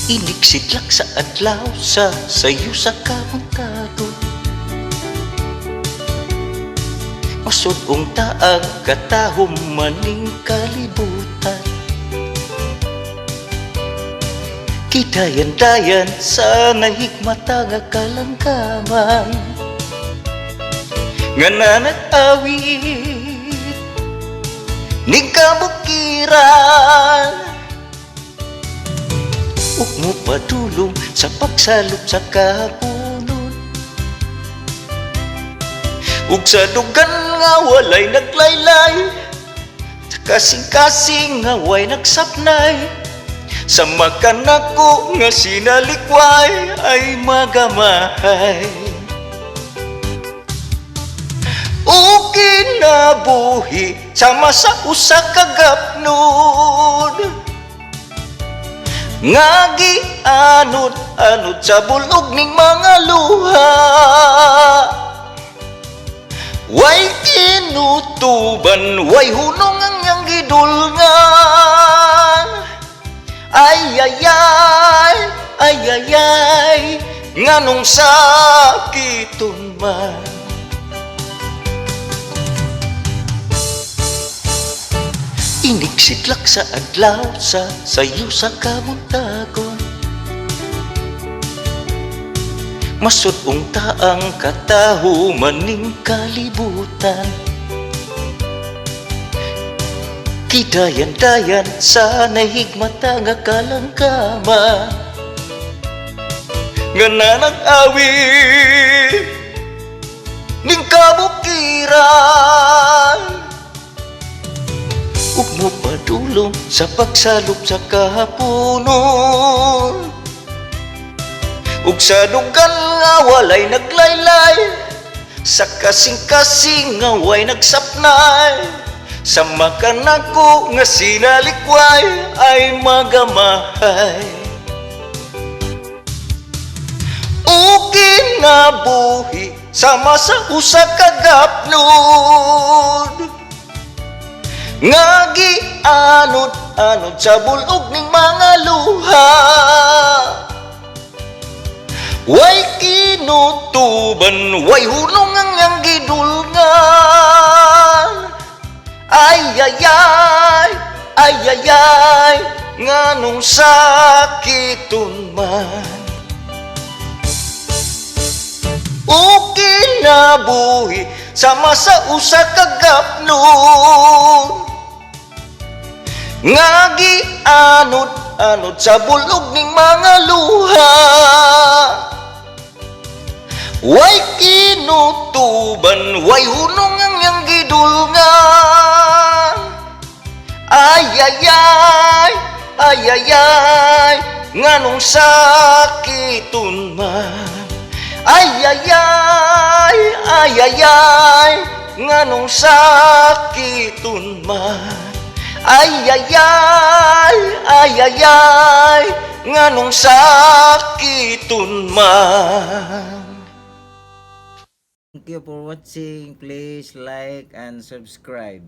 Iniksidlak sa adlaw sa sayo sa kamuntado. Masud unta ang katahom maning kalibutan. Kidayan-dayan sa nahigmata nga kalangkaman. Nga nanag-awit ning kabukiran. Ug mo padulong sa pagsalop sa kapunod. Ug sa dugan nga walay naglaylay, sa kasing-kasing nga way nagsapnay, sa makanako nga sinalikway ay magamahay. O kinabuhi sama sa usa ka gapnod, nga gianod-anod sa bulog ning mga luha. Way kinutuban, way hunong ang iyang gidulngan. Ay ay ay, ay ay ay, nganong sakiton man. Iniksidlak sa adlaw sa sayo sa kamuntagon. Masud unta ang kataho maning kalibutan. Kidayan-dayan sa nahigmata nga kalangkaman. Nga nanag-awit ning kabukiran. Ug mo padulong sa pagsalop sa kahaponon. Ug sa dugan nga walay naglaylay, sa kasing-kasing nga way nagsapnay, sa makanako nga sinalikway ay magamahay. O kinabuhi sama sa usa ka gapnod, nga gianod-anod sa bulog ning mga luha. Way kinutuban, way hunong ang iyang gidulngan. Ay ay ay, ay ay ay, nganong sakiton man. O kinabuhi sama sa usa ka gapnod, nga gianod-anod sa bulog ning mga luha. Way kinutuban, way hunong ang iyang gidulngan. Ay ay ay, ay ay ay, nganong sakiton man. Ay ay ay, ay ay ay, nganong sakiton man. Ay ay ay, ay ay ay, nganong sakiton man. Thank you for watching. Please like and subscribe.